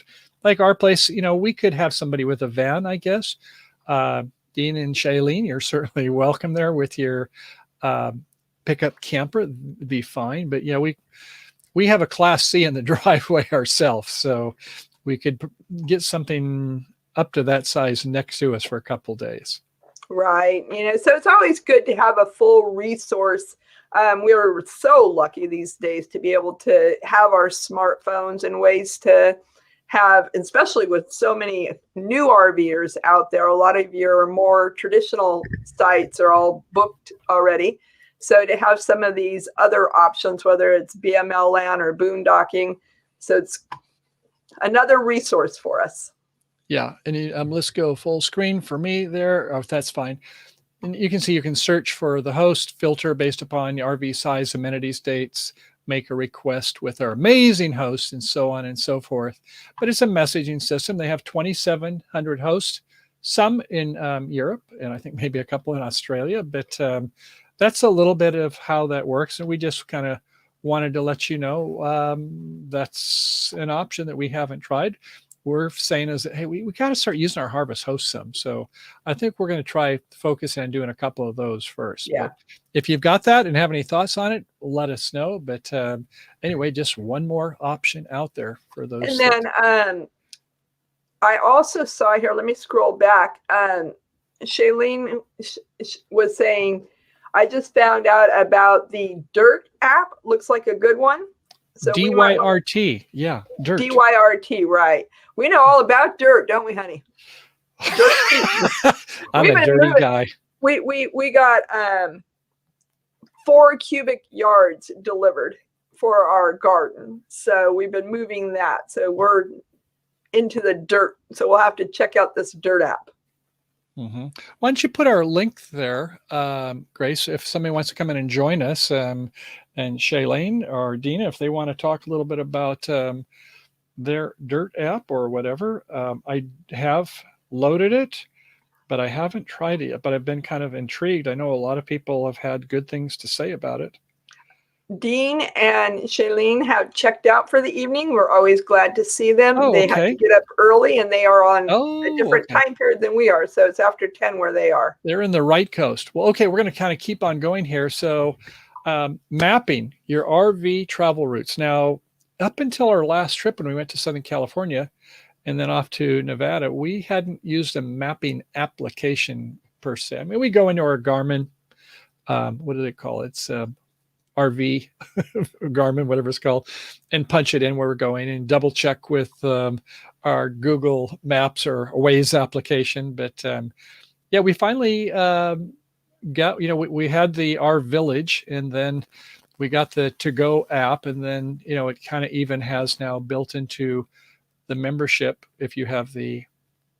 like our place, we could have somebody with a van, I guess. Dean and Shailene, you're certainly welcome there with your pickup camper. It'd be fine. But, we have a Class C in the driveway ourselves. So we could get something up to that size next to us for a couple days. Right. So it's always good to have a full resource. We are so lucky these days to be able to have our smartphones and ways to have, especially with so many new RVers out there, a lot of your more traditional sites are all booked already. So to have some of these other options, whether it's BML land or boondocking, so it's another resource for us. Yeah. And let's go full screen for me there. Oh, that's fine. And you can see you can search for the host, filter based upon the RV size, amenities, dates, make a request with our amazing host, and so on and so forth. But it's a messaging system. They have 2,700 hosts, some in Europe, and I think maybe a couple in Australia. But that's a little bit of how that works. And we just kind of wanted to let you know that's an option that we haven't tried. We're saying is that, hey, we got to start using our Harvest host some. So I think we're going to try focusing on doing a couple of those first. Yeah. But if you've got that and have any thoughts on it, let us know. But anyway, just one more option out there for those. And then I also saw here, let me scroll back. Shailene was saying, I just found out about the Dirt app. Looks like a good one. So DYRT, yeah, Dirt. DYRT, right. We know all about dirt, don't we, honey? I'm a dirty guy. We got 4 cubic yards delivered for our garden. So we've been moving that. So we're into the dirt. So we'll have to check out this Dirt app. Mm-hmm. Why don't you put our link there, Grace, if somebody wants to come in and join us, and Shailene or Dina, if they want to talk a little bit about their Dirt app or whatever. I have loaded it, but I haven't tried it yet, but I've been kind of intrigued. I know a lot of people have had good things to say about it. Dean and Shailene have checked out for the evening. We're always glad to see them. Oh, they have to get up early, and they are on a different time period than we are. So it's after 10 where they are. They're in the right coast. Well, okay, we're going to kind of keep on going here. So mapping your RV travel routes. Now, up until our last trip when we went to Southern California and then off to Nevada, we hadn't used a mapping application per se. I mean, we go into our Garmin, what do they call it? It's RV Garmin, whatever it's called, and punch it in where we're going and double check with our Google Maps or Waze application. But yeah, we finally got, we had the R Village, and then we got the To Go app, and then, it kind of even has now built into the membership. If you have the,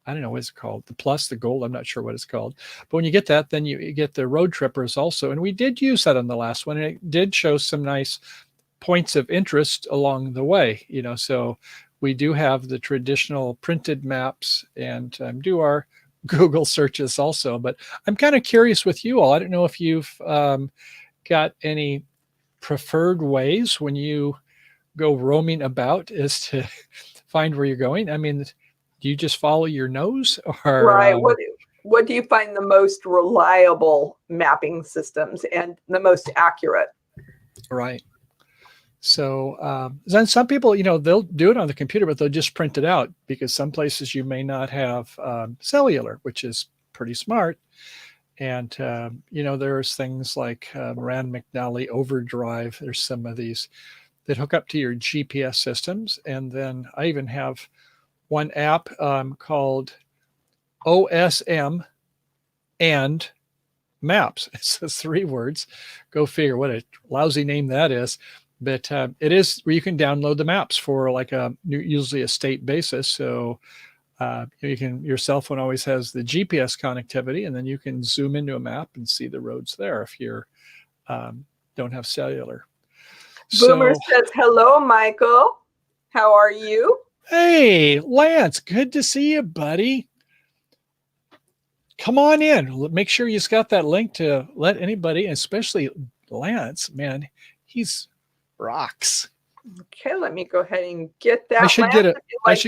I don't know what it's called, the Plus, the Gold, I'm not sure what it's called. But when you get that, then you get the Road Trippers also. And we did use that on the last one. And it did show some nice points of interest along the way, so we do have the traditional printed maps and do our Google searches also. But I'm kind of curious with you all. I don't know if you've got any preferred ways when you go roaming about as to find where you're going. I mean, do you just follow your nose, or right? What do you find the most reliable mapping systems and the most accurate? Right. So then some people, they'll do it on the computer, but they'll just print it out, because some places you may not have cellular, which is pretty smart. And, there's things like Rand McNally Overdrive. There's some of these that hook up to your GPS systems. And then I even have one app called OSM and Maps. It says 3 words. Go figure what a lousy name that is. But it is where you can download the maps for like usually a state basis. So your cell phone always has the GPS connectivity, and then you can zoom into a map and see the roads there if you're don't have cellular. Boomer says, hello, Michael. How are you? Hey, Lance, good to see you, buddy. Come on in. Make sure you've got that link to let anybody, especially Lance, man, he's rocks. Okay, let me go ahead and get that. I should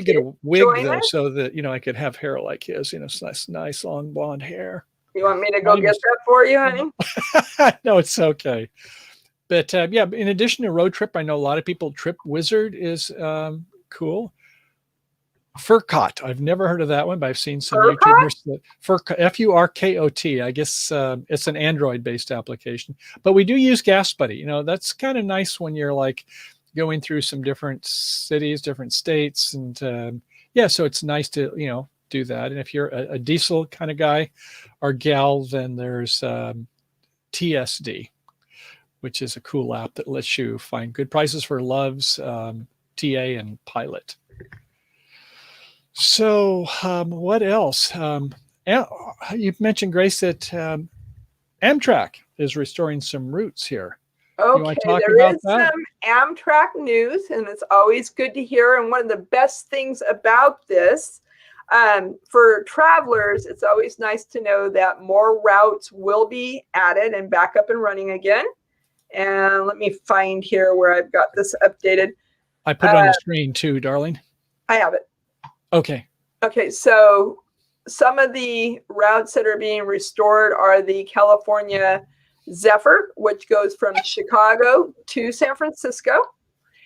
get a wig though, so that I could have hair like his. Nice long blonde hair. You want me to go get that for you, honey? No, it's okay. But yeah, in addition to Road Trip, I know a lot of people. Trip Wizard is cool. Furkot. I've never heard of that one, but I've seen some YouTubers. Furkot. I guess it's an Android-based application. But we do use Gas Buddy. That's kind of nice when you're like going through some different cities, different states, and so it's nice to do that. And if you're a diesel kind of guy or gal, then there's TSD, which is a cool app that lets you find good prices for Loves, TA, and Pilot. So what else? You mentioned, Grace, that Amtrak is restoring some routes here. Okay, there is some Amtrak news, and it's always good to hear. And one of the best things about this, for travelers, it's always nice to know that more routes will be added and back up and running again. And let me find here where I've got this updated. I put it on the screen too, darling. I have it. Okay. Okay, so some of the routes that are being restored are the California Zephyr, which goes from Chicago to San Francisco.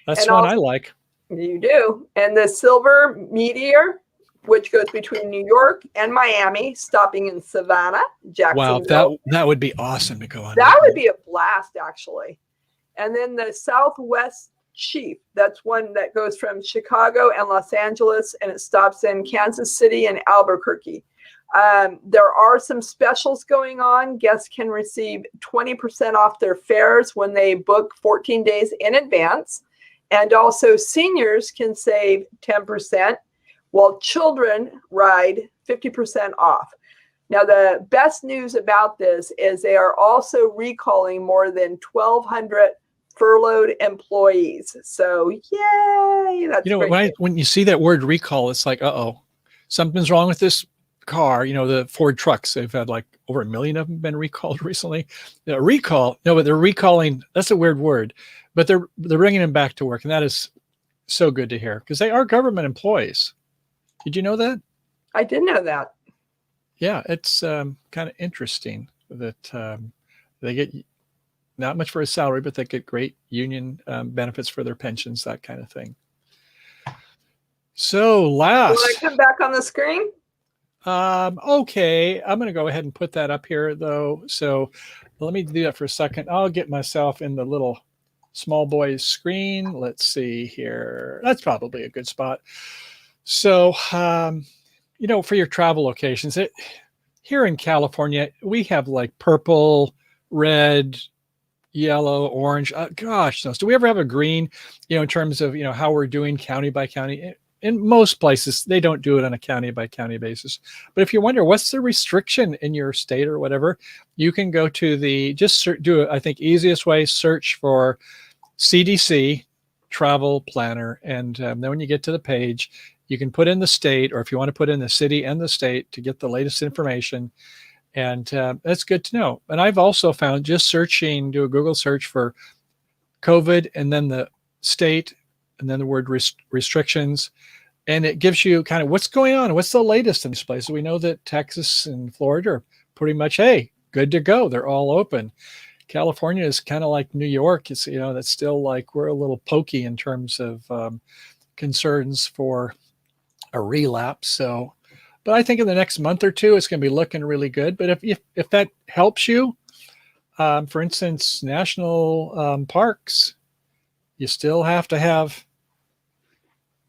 That's one I like. You do. And the Silver Meteor, which goes between New York and Miami, stopping in Savannah, Jacksonville. Wow, that would be awesome to go on. That would be a blast, actually. And then the Southwest Chief, that's one that goes from Chicago and Los Angeles, and it stops in Kansas City and Albuquerque. There are some specials going on. Guests can receive 20% off their fares when they book 14 days in advance. And also seniors can save 10%, while children ride 50% off. Now, the best news about this is they are also recalling more than 1,200 furloughed employees. So, yay! That's when you see that word recall, it's like, something's wrong with this car, the Ford trucks, they've had like over 1 million of them been recalled recently. Recall, no, but they're recalling, that's a weird word, but they're bringing them back to work. And that is so good to hear because they are government employees. Did you know that? I did know that. Yeah, it's kind of interesting that they get not much for a salary, but they get great union benefits for their pensions, that kind of thing. So last. Want to come back on the screen? Okay, I'm going to go ahead and put that up here, though. So let me do that for a second. I'll get myself in the little small boy's screen. Let's see here. That's probably a good spot. So, for your travel locations, here in California, we have like purple, red, yellow, orange. Gosh, knows. Do we ever have a green, in terms of, how we're doing county by county? In most places, they don't do it on a county by county basis. But if you wonder what's the restriction in your state or whatever, you can go to I think easiest way, search for CDC travel planner. And then when you get to the page, you can put in the state, or if you want to put in the city and the state to get the latest information. And that's good to know. And I've also found just do a Google search for COVID and then the state and then the word restrictions. And it gives you kind of what's going on. What's the latest in these places? We know that Texas and Florida are pretty much, hey, good to go. They're all open. California is kind of like New York. It's, that's still like we're a little pokey in terms of concerns for a relapse. So, but I think in the next month or two, it's going to be looking really good. But if that helps you, for instance, national parks, you still have to have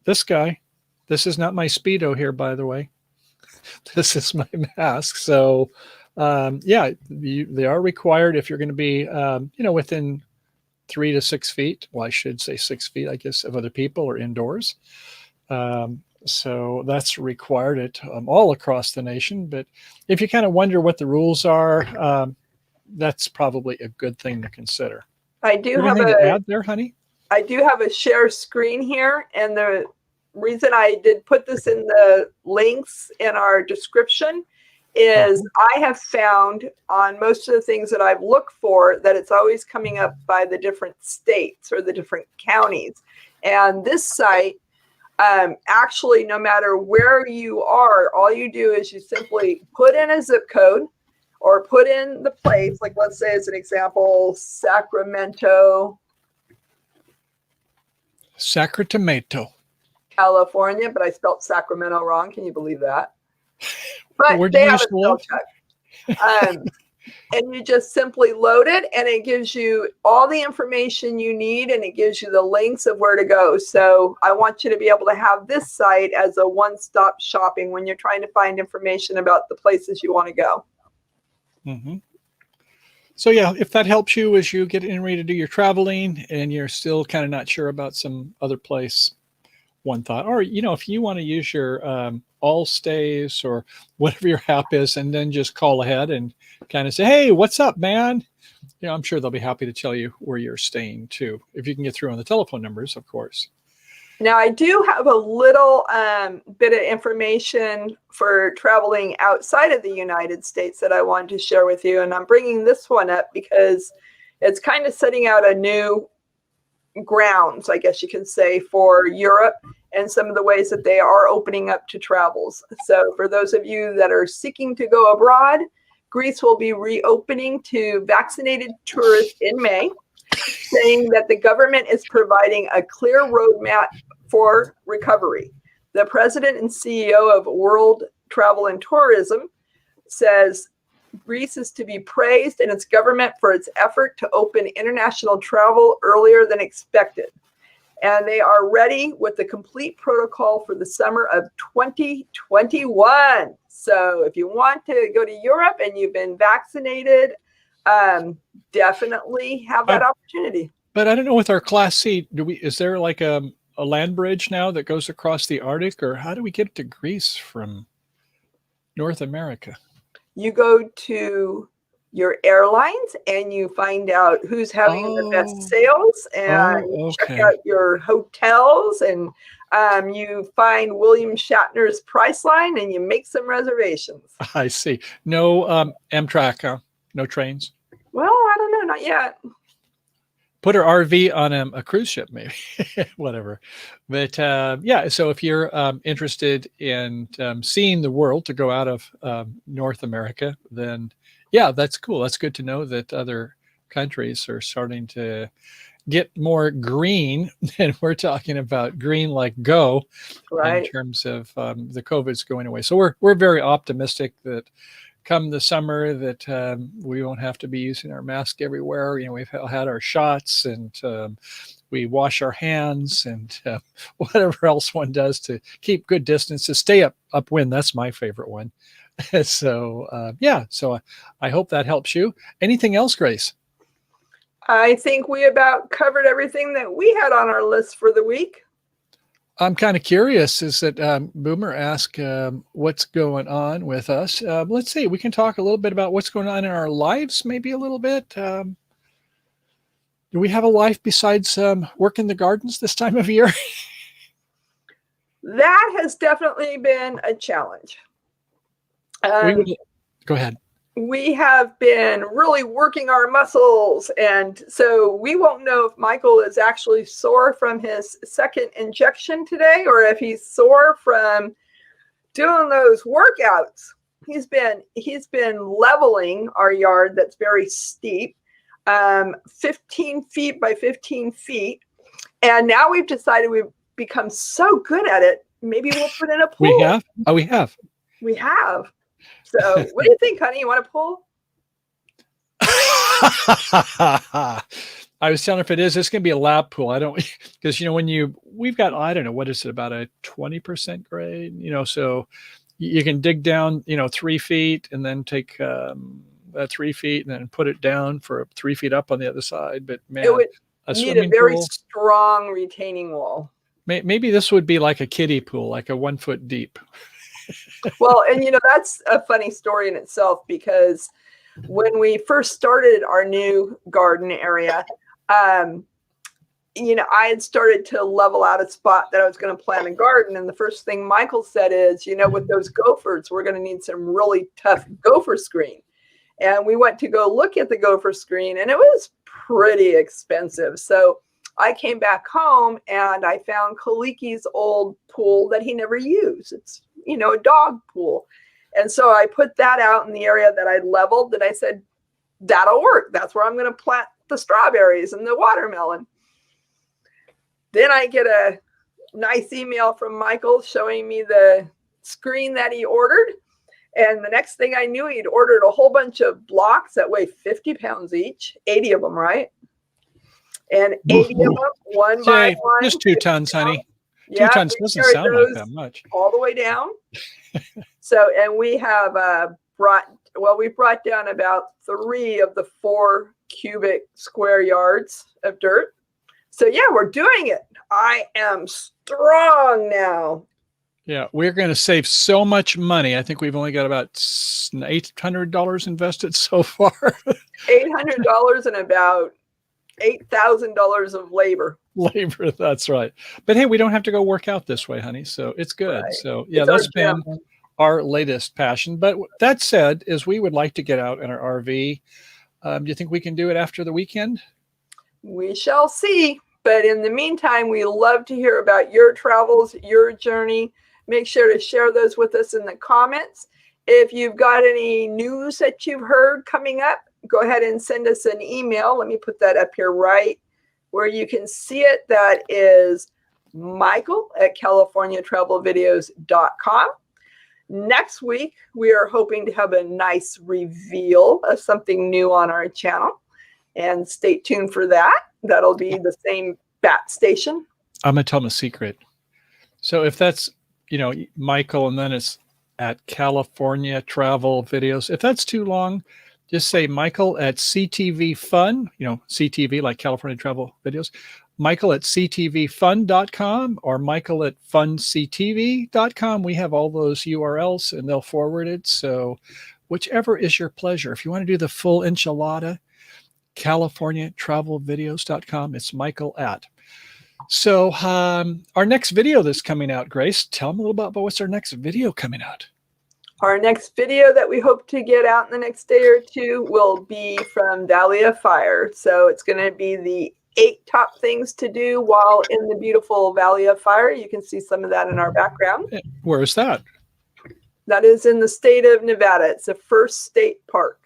this guy. This is not my Speedo here, by the way. This is my mask. So, they are required if you're going to be, within 3 to 6 feet. Well, I should say 6 feet, I guess, of other people or indoors. So that's required at all across the nation. But if you kind of wonder what the rules are, that's probably a good thing to consider. I do have anything to add there, honey? I do have a share screen here, and the reason I did put this in the links in our description is I have found on most of the things that I've looked for that it's always coming up by the different states or the different counties. And this site, actually, no matter where you are, all you do is you simply put in a zip code or put in the place, like let's say as an example, Sacramento, California, but I spelled Sacramento wrong. Can you believe that? But they have a spell check. And you just simply load it, and it gives you all the information you need, and it gives you the links of where to go. So I want you to be able to have this site as a one-stop shopping when you're trying to find information about the places you want to go. Mm-hmm. So yeah, if that helps you as you get in ready to do your traveling and you're still kind of not sure about some other place, one thought, or, if you want to use your all stays or whatever your app is, and then just call ahead and kind of say, hey, what's up, man? I'm sure they'll be happy to tell you where you're staying too, if you can get through on the telephone numbers, of course. Now, I do have a little bit of information for traveling outside of the United States that I wanted to share with you. And I'm bringing this one up because it's kind of setting out a new grounds, I guess you can say, for Europe and some of the ways that they are opening up to travels. So for those of you that are seeking to go abroad, Greece will be reopening to vaccinated tourists in May, saying that the government is providing a clear roadmap for recovery. The president and CEO of World Travel and Tourism says Greece is to be praised in its government for its effort to open international travel earlier than expected. And they are ready with the complete protocol for the summer of 2021. So if you want to go to Europe and you've been vaccinated, definitely have that opportunity. But I don't know, with our Class C, is there like a land bridge now that goes across the Arctic, or how do we get to Greece from North America? You go to your airlines and you find out who's having the best sales, and check out your hotels. And You find William Shatner's Priceline and you make some reservations. I see. No Amtrak, no trains. Well, I don't know, not yet. Put her RV on a cruise ship, maybe. Whatever. But yeah, so if you're interested in seeing the world, to go out of North America, then yeah, that's cool. That's good to know that other countries are starting to get more green, and we're talking about green like go, right, in terms of the COVID's going away. So we're very optimistic that come the summer that we won't have to be using our mask everywhere. You know, we've had our shots, and we wash our hands, and whatever else one does to keep good distances, stay upwind. That's my favorite one. So yeah, so I hope that helps you. Anything else, Grace? I think we about covered everything that we had on our list for the week. I'm kind of curious, is that Boomer asked what's going on with us. Let's see, we can talk a little bit about what's going on in our lives, maybe a little bit. Do we have a life besides working the gardens this time of year? That has definitely been a challenge. Go ahead. We have been really working our muscles, and so we won't know if Michael is actually sore from his second injection today or if he's sore from doing those workouts. He's been leveling our yard that's very steep, 15 feet by 15 feet, and now we've decided we've become so good at it, maybe we'll put in a pool. We have? Oh, we have. We have. So what do you think, honey? You want a pool? I was telling her, if it's going to be a lap pool. I don't, because, you know, we've got, I don't know, what is it, about a 20% grade, you know, so you can dig down, 3 feet and then take that 3 feet and then put it down for 3 feet up on the other side. But man, it would need a very pool, strong retaining wall. Maybe this would be like a kiddie pool, like a 1 foot deep. Well, and that's a funny story in itself, because when we first started our new garden area, I had started to level out a spot that I was going to plant a garden. And the first thing Michael said is, with those gophers, we're going to need some really tough gopher screen. And we went to go look at the gopher screen, and it was pretty expensive. So I came back home and I found Kaliki's old pool that he never used. It's, a dog pool. And so I put that out in the area that I leveled, and I said, that'll work. That's where I'm going to plant the strawberries and the watermelon. Then I get a nice email from Michael showing me the screen that he ordered. And the next thing I knew, he'd ordered a whole bunch of blocks that weigh 50 pounds each, 80 of them, right? And 80 of them, one by one. Just 2 tons, honey. Yeah, 2 tons doesn't sound like that much. All the way down. So, and we have we brought down about 3 of the 4 cubic square yards of dirt. So yeah, we're doing it. I am strong now. Yeah, we're going to save so much money. I think we've only got about $800 invested so far. $800 and about $8,000 of labor. Labor, that's right. But hey, we don't have to go work out this way, honey. So it's good. Right. So yeah, that's been our latest passion. But that said, is we would like to get out in our RV. Do you think we can do it after the weekend? We shall see. But in the meantime, we love to hear about your travels, your journey. Make sure to share those with us in the comments. If you've got any news that you've heard coming up, go ahead and send us an email. Let me put that up here right where you can see it. That is michael@californiatravelvideos.com. Next week, we are hoping to have a nice reveal of something new on our channel. And stay tuned for that. That'll be the same bat station. I'm going to tell them a secret. So if that's, Michael, and then it's at California Travel Videos. If that's too long, just say Michael at CTV Fun, CTV like California Travel Videos, Michael at ctvfun.com or Michael at functv.com. We have all those URLs and they'll forward it. So whichever is your pleasure. If you want to do the full enchilada, CaliforniaTravelVideos.com. It's Michael at. So our next video that's coming out, Grace, tell them a little about what's our next video coming out. Our next video that we hope to get out in the next day or two will be from Valley of Fire. So it's going to be the 8 top things to do while in the beautiful Valley of Fire. You can see some of that in our background. Where is that? That is in the state of Nevada. It's the first state park.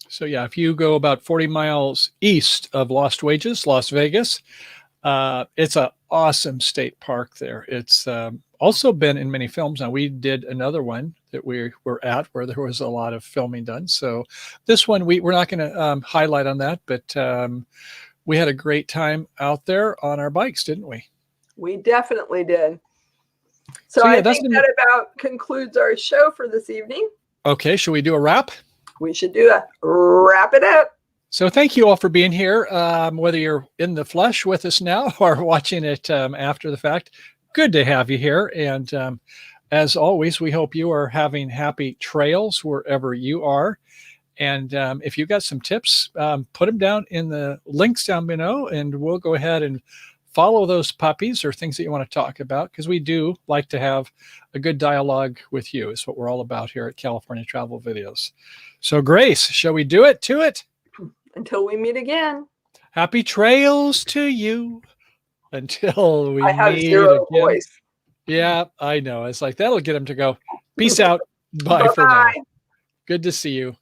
So yeah, if you go about 40 miles east of Lost Wages, Las Vegas, it's an awesome state park there. It's also been in many films. Now, we did another one that we were at where there was a lot of filming done. So this one, we're not going to highlight on that, but we had a great time out there on our bikes, didn't we? We definitely did. So yeah, I think that about concludes our show for this evening. Okay, should we do a wrap? We should do a wrap it up. So thank you all for being here, whether you're in the flesh with us now or watching it after the fact. Good to have you here. And as always, we hope you are having happy trails wherever you are. And if you've got some tips, put them down in the links down below, and we'll go ahead and follow those puppies or things that you want to talk about, because we do like to have a good dialogue with you. Is what we're all about here at California Travel Videos. So Grace, shall we do it to it? Until we meet again. Happy trails to you until we meet again. I have zero voice. Yeah, I know. It's like, that'll get him to go. Peace out. Bye for now. Good to see you.